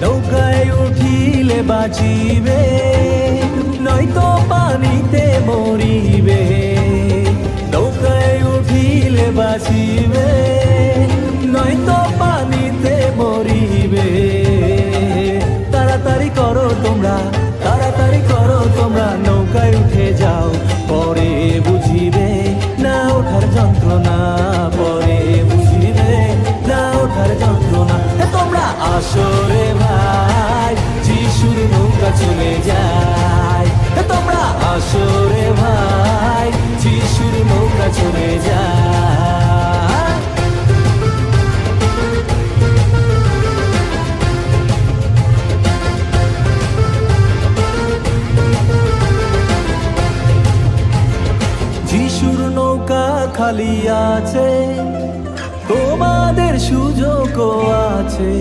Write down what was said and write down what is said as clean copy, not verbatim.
নৌকায় উঠিলে বাঁচিবে, নয়তো পানিতে মরিবে। নৌকায় উঠিলে বাঁচিবে, নয়তো পানিতে মরিবে। তাড়াতাড়ি করো তোমরা, তাড়াতাড়ি করো তোমরা, নৌকায় উঠে যাও, পরে বুঝিবে না ওঠার যন্ত্রণা, পরে বুঝিবে না ওঠার যন্ত্রণা। তোমরা আসো রে ভাই, যিশুর নৌকা চলে যায়। তোমরা আসো রে ভাই, যিশুর নৌকা চলে যায়। যিশুর নৌকা খালি আছে, তোমাদের সুযোগও আছে।